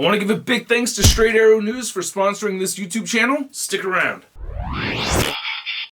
I want to give a big thanks to Straight Arrow News for sponsoring this YouTube channel. Stick around.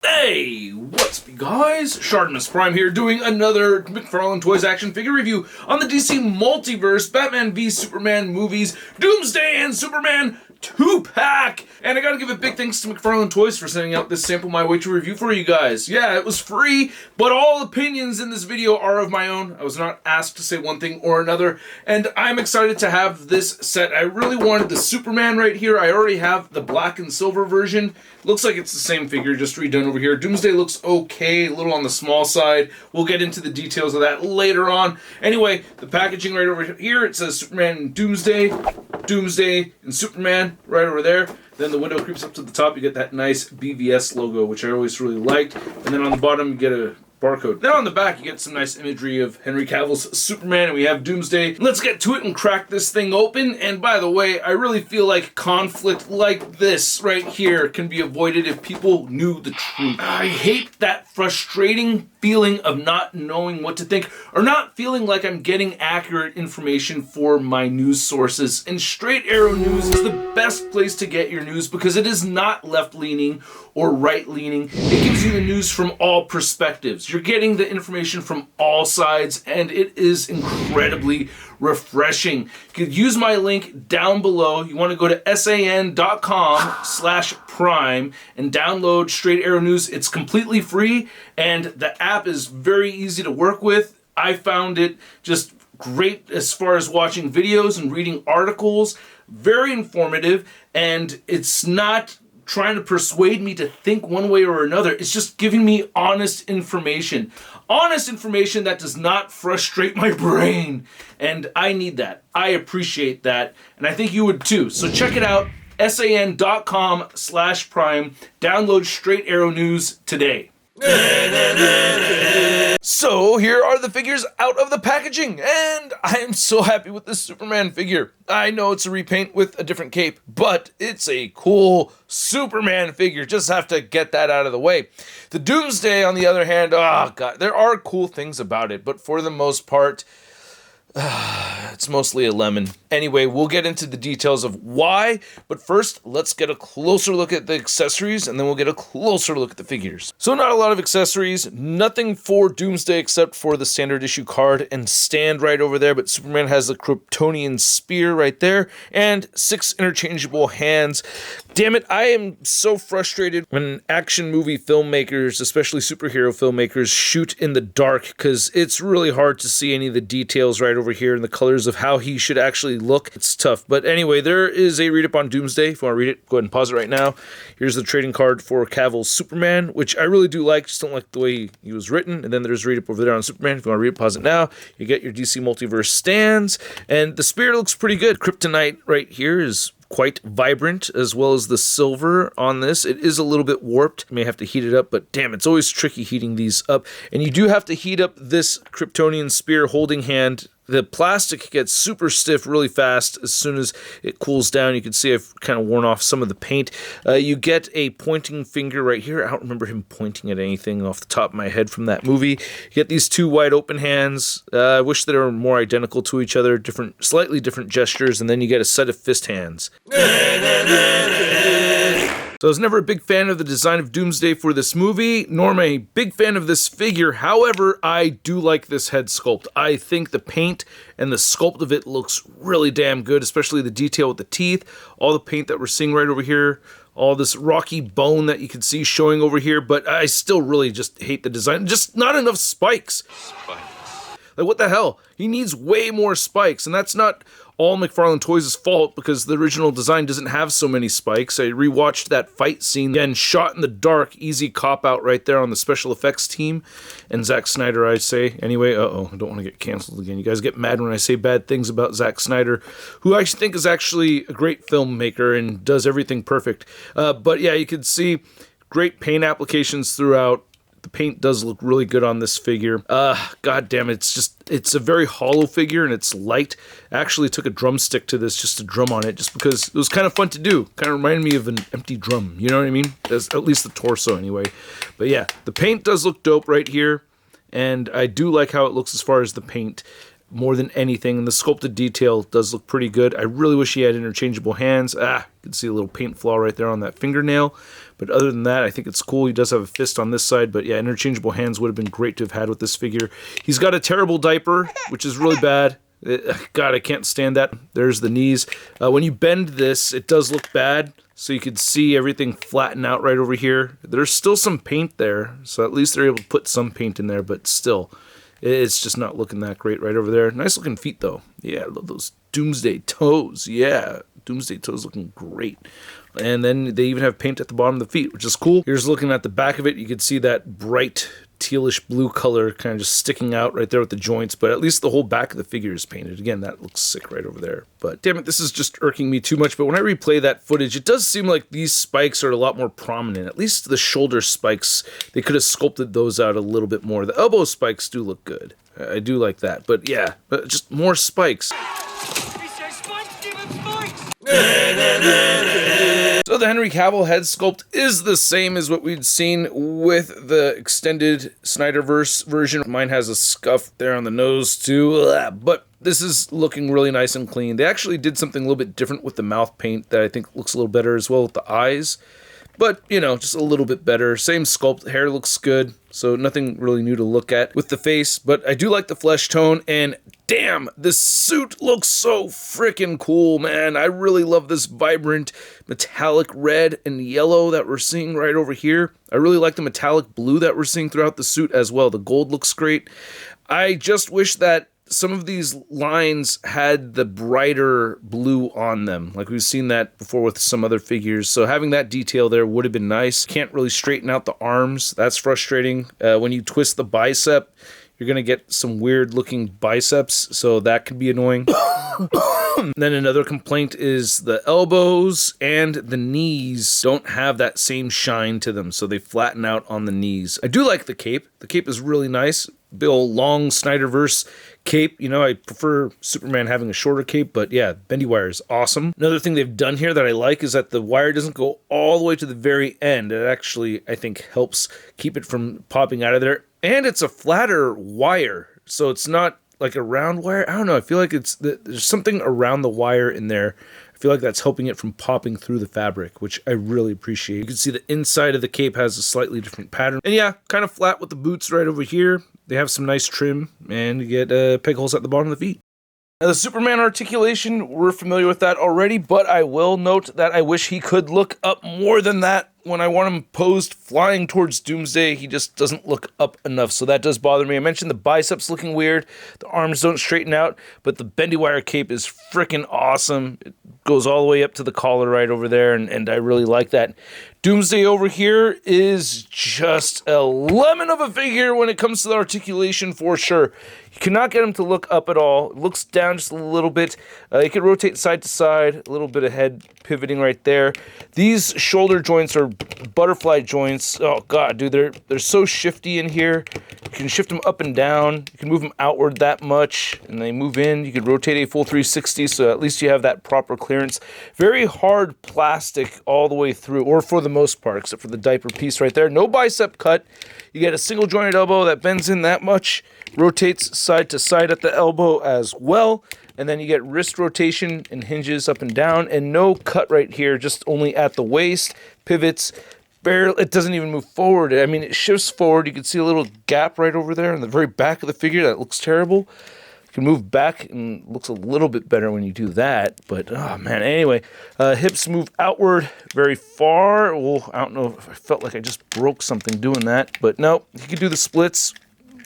Hey, what's up, guys? ShartimusPrime here, doing another McFarlaneToys action figure review on the DC Multiverse Batman v Superman movies, Doomsday and Superman 2-pack! And I gotta give a big thanks to McFarlaneToys for sending out this sample my way to review for you guys. Yeah, it was free, but all opinions in this video are of my own. I was not asked to say one thing or another, and I'm excited to have this set. I really wanted the Superman right here. I already have the black and silver version. Looks like it's the same figure, just redone over here. Doomsday looks okay, a little on the small side. We'll get into the details of that later on. Anyway, the packaging right over here, it says Superman and Doomsday, Doomsday and Superman right over there. Then the window creeps up to the top. You get that nice BvS logo, which I always really liked. And then on the bottom, you get a barcode. Then on the back, you get some nice imagery of Henry Cavill's Superman, and we have Doomsday. Let's get to it and crack this thing open. And by the way, I really feel like conflict like this right here can be avoided if people knew the truth. I hate that frustrating feeling of not knowing what to think, or not feeling like I'm getting accurate information for my news sources. And Straight Arrow News is the best place to get your news because it is not left-leaning or right-leaning. It gives you the news from all perspectives. You're getting the information from all sides, and it is incredibly refreshing. You could use my link down below. You want to go to san.com/prime and download Straight Arrow News. It's completely free, and the app is very easy to work with. I found it just great as far as watching videos and reading articles. Very informative, and it's not trying to persuade me to think one way or another. It's just giving me honest information. Honest information that does not frustrate my brain. And I need that. I appreciate that. And I think you would too. So check it out. san.com/prime. Download Straight Arrow News today. So here are the figures out of the packaging, and I am so happy with this Superman figure. I know it's a repaint with a different cape, but it's a cool Superman figure. Just have to get that out of the way. The Doomsday, on the other hand, oh god, there are cool things about it, but for the most part, it's mostly a lemon. Anyway, we'll get into the details of why, but first, let's get a closer look at the accessories, and then we'll get a closer look at the figures. So not a lot of accessories, nothing for Doomsday except for the standard issue card and stand right over there, but Superman has the Kryptonian spear right there, and 6 interchangeable hands. Damn it, I am so frustrated when action movie filmmakers, especially superhero filmmakers, shoot in the dark, because it's really hard to see any of the details right over here and the colors of how he should actually look. It's tough. But anyway, there is a read-up on Doomsday. If you want to read it, go ahead and pause it right now. Here's the trading card for Cavill's Superman, which I really do like. Just don't like the way he was written. And then there's a read-up over there on Superman. If you want to read it, pause it now. You get your DC Multiverse stands. And the spear looks pretty good. Kryptonite right here is quite vibrant, as well as the silver on this. It is a little bit warped. You may have to heat it up, but damn, it's always tricky heating these up. And you do have to heat up this Kryptonian spear holding hand. The plastic gets super stiff really fast as soon as it cools down. You can see I've kind of worn off some of the paint. You get a pointing finger right here. I don't remember him pointing at anything off the top of my head from that movie. You get these 2 wide open hands. I wish they were more identical to each other, slightly different gestures, and then you get a set of fist hands. So I was never a big fan of the design of Doomsday for this movie, nor am I a big fan of this figure. However, I do like this head sculpt. I think the paint and the sculpt of it looks really damn good, especially the detail with the teeth, all the paint that we're seeing right over here, all this rocky bone that you can see showing over here, but I still really just hate the design. Just not enough spikes. Like, what the hell? He needs way more spikes, and that's not all McFarlaneToys' fault, because the original design doesn't have so many spikes. I rewatched that fight scene, again, shot in the dark, easy cop-out right there on the special effects team, and Zack Snyder, I say. Anyway, I don't want to get canceled again. You guys get mad when I say bad things about Zack Snyder, who I think is actually a great filmmaker and does everything perfect. But yeah, you can see great paint applications throughout. The paint does look really good on this figure. God damn it, it's a very hollow figure and it's light. I actually took a drumstick to this just to drum on it, just because it was kind of fun to do. Kind of reminded me of an empty drum, you know what I mean? That's at least the torso anyway. But yeah, the paint does look dope right here, and I do like how it looks as far as the paint. more than anything. And the sculpted detail does look pretty good. I really wish he had interchangeable hands. You can see a little paint flaw right there on that fingernail. But other than that, I think it's cool. He does have a fist on this side, but yeah, interchangeable hands would have been great to have had with this figure. He's got a terrible diaper, which is really bad. God, I can't stand that. There's the knees. When you bend this, it does look bad. So you can see everything flatten out right over here. There's still some paint there, so at least they're able to put some paint in there, but still, it's just not looking that great right over there. Nice looking feet though. Yeah, I love those Doomsday toes. Yeah, Doomsday toes looking great. And then they even have paint at the bottom of the feet, which is cool. Here's looking at the back of it. You can see that bright tealish blue color kind of just sticking out right there with the joints, but at least the whole back of the figure is painted. Again, that looks sick right over there. But damn it, this is just irking me too much. But when I replay that footage, it does seem like these spikes are a lot more prominent. At least the shoulder spikes, they could have sculpted those out a little bit more. The elbow spikes do look good. I do like that. But yeah, just more spikes. So the Henry Cavill head sculpt is the same as what we'd seen with the extended Snyderverse version. Mine has a scuff there on the nose too, but this is looking really nice and clean. They actually did something a little bit different with the mouth paint that I think looks a little better as well with the eyes. But, you know, just a little bit better. Same sculpt, hair looks good, so nothing really new to look at with the face. But I do like the flesh tone, and damn, this suit looks so freaking cool, man. I really love this vibrant metallic red and yellow that we're seeing right over here. I really like the metallic blue that we're seeing throughout the suit as well. The gold looks great. I just wish that some of these lines had the brighter blue on them. Like we've seen that before with some other figures. So having that detail there would have been nice. Can't really straighten out the arms. That's frustrating. When you twist the bicep, you're going to get some weird looking biceps. So that could be annoying. Then another complaint is the elbows and the knees don't have that same shine to them. So they flatten out on the knees. I do like the cape. The cape is really nice. Big old long Snyderverse cape. You know, I prefer Superman having a shorter cape, but yeah, bendy wire is awesome. Another thing they've done here that I like is that the wire doesn't go all the way to the very end. It actually, I think, helps keep it from popping out of there. And it's a flatter wire, so it's not like a round wire. I don't know. I feel like there's something around the wire in there. I feel like that's helping it from popping through the fabric, which I really appreciate. You can see the inside of the cape has a slightly different pattern. And yeah, kind of flat with the boots right over here. They have some nice trim, and you get peg holes at the bottom of the feet. Now the Superman articulation, we're familiar with that already, but I will note that I wish he could look up more than that. When I want him posed flying towards Doomsday, he just doesn't look up enough, so that does bother me. I mentioned the biceps looking weird, the arms don't straighten out, but the bendy wire cape is freaking awesome. It goes all the way up to the collar right over there, and I really like that. Doomsday over here is just a lemon of a figure when it comes to the articulation for sure. You cannot get him to look up at all. It looks down just a little bit. You can rotate side to side, a little bit of head pivoting right there. These shoulder joints are butterfly joints. Oh god, dude, they're so shifty in here. You can shift them up and down. You can move them outward that much, and they move in. You can rotate a full 360, so at least you have that proper clearance. Very hard plastic all the way through, or for the most part, except for the diaper piece right there. No bicep cut. You get a single jointed elbow that bends in that much, rotates side to side at the elbow as well. And then you get wrist rotation and hinges up and down, and no cut right here, just only at the waist, pivots, barely, it doesn't even move forward. I mean, it shifts forward. You can see a little gap right over there in the very back of the figure. That looks terrible. You can move back and it looks a little bit better when you do that, but oh man. Anyway, hips move outward very far. Well, I don't know if I felt like I just broke something doing that, but no, you can do the splits.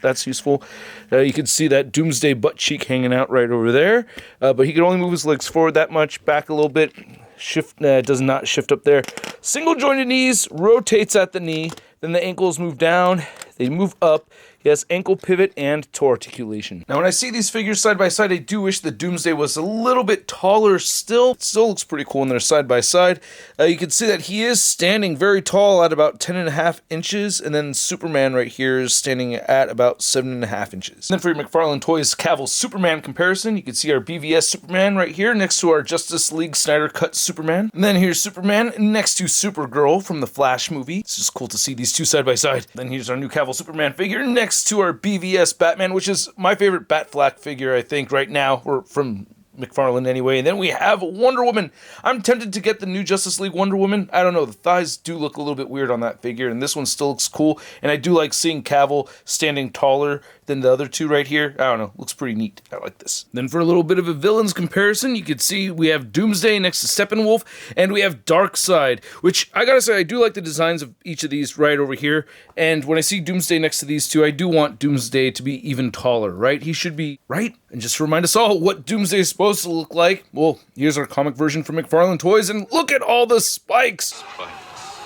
That's useful. You can see that Doomsday butt cheek hanging out right over there, but he can only move his legs forward that much, back a little bit. Shift does not shift up there. Single jointed knees, rotates at the knee, then the ankles move down, they move up. Yes, ankle pivot and toe articulation. Now when I see these figures side by side, I do wish the Doomsday was a little bit taller still. It still looks pretty cool when they're side by side. You can see that he is standing very tall at about 10.5 inches, and then Superman right here is standing at about 7.5 inches. And then for your McFarlaneToys Cavill Superman comparison, you can see our BvS Superman right here next to our Justice League Snyder Cut Superman. And then here's Superman next to Supergirl from the Flash movie. It's just cool to see these two side by side. Then here's our new Cavill Superman figure next next to our BvS Batman, which is my favorite Batfleck figure, I think, right now, or from McFarlane anyway. And then we have Wonder Woman. I'm tempted to get the new Justice League Wonder Woman. I don't know, the thighs do look a little bit weird on that figure, and this one still looks cool. And I do like seeing Cavill standing taller than the other two right here. I don't know, looks pretty neat. I like this. Then for a little bit of a villains comparison, you can see we have Doomsday next to Steppenwolf, and we have Darkseid, which I gotta say, I do like the designs of each of these right over here. And when I see Doomsday next to these two, I do want Doomsday to be even taller, right? He should be, right? And just to remind us all what Doomsday is supposed to look like, well, here's our comic version from McFarlaneToys, and look at all the spikes!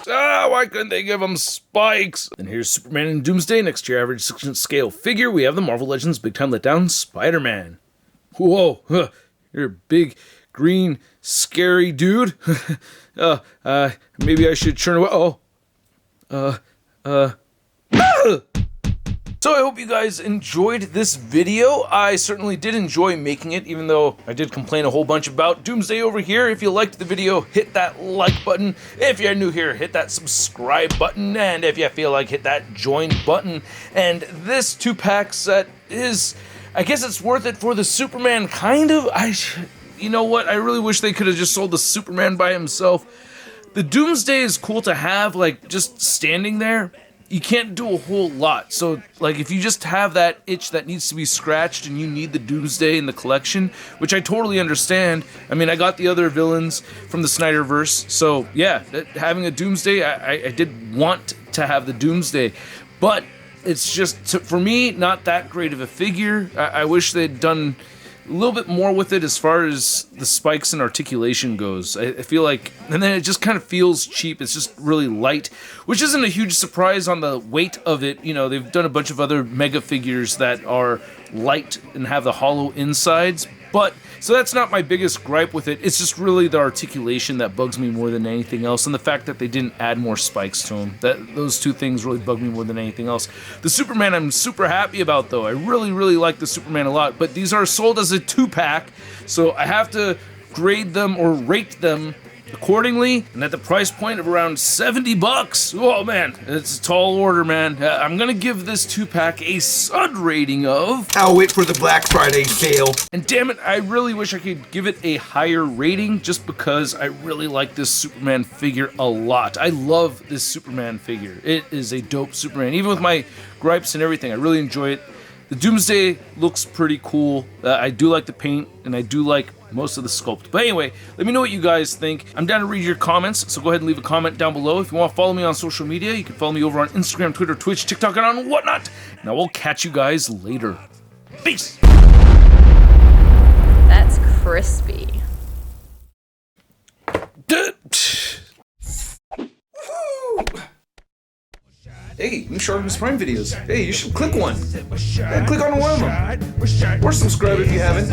Why couldn't they give him spikes? And here's Superman and Doomsday next to your average 6-inch scale figure. We have the Marvel Legends Big Time Letdown Spider-Man. Whoa, you're a big, green, scary dude. Maybe I should turn away. So I hope you guys enjoyed this video. I certainly did enjoy making it, even though I did complain a whole bunch about Doomsday over here. If you liked the video, hit that like button. If you're new here, hit that subscribe button. And if you feel like, hit that join button. And this 2-pack set is, I guess it's worth it for the Superman, kind of. You know what? I really wish they could have just sold the Superman by himself. The Doomsday is cool to have, like, just standing there. You can't do a whole lot, so like if you just have that itch that needs to be scratched and you need the Doomsday in the collection, which I totally understand. I mean, I got the other villains from the Snyderverse, so yeah, having a Doomsday, I did want to have the Doomsday, but it's just, for me, not that great of a figure. I wish they'd done a little bit more with it as far as the spikes and articulation goes. I feel like, and then it just kind of feels cheap. It's just really light, which isn't a huge surprise on the weight of it. You know, they've done a bunch of other mega figures that are light and have the hollow insides, but so that's not my biggest gripe with it. It's just really the articulation that bugs me more than anything else, and the fact that they didn't add more spikes to them. Those two things really bug me more than anything else. The Superman I'm super happy about, though. I really, really like the Superman a lot, but these are sold as a 2-pack, so I have to grade them or rate them accordingly, and at the price point of around $70. Oh man, it's a tall order, man. I'm gonna give this 2-pack a SUD rating of... I'll wait for the Black Friday sale. And damn it, I really wish I could give it a higher rating just because I really like this Superman figure a lot. I love this Superman figure. It is a dope Superman. Even with my gripes and everything, I really enjoy it. The Doomsday looks pretty cool. I do like the paint, and I do like most of the sculpt. But anyway, let me know what you guys think. I'm down to read your comments, so go ahead and leave a comment down below. If you want to follow me on social media, you can follow me over on Instagram, Twitter, Twitch, TikTok, and on whatnot. And I will catch you guys later. Peace! That's crispy. Hey, new ShartimusPrime videos. Hey, you should click one. Yeah, click on one of them. Or subscribe if you haven't.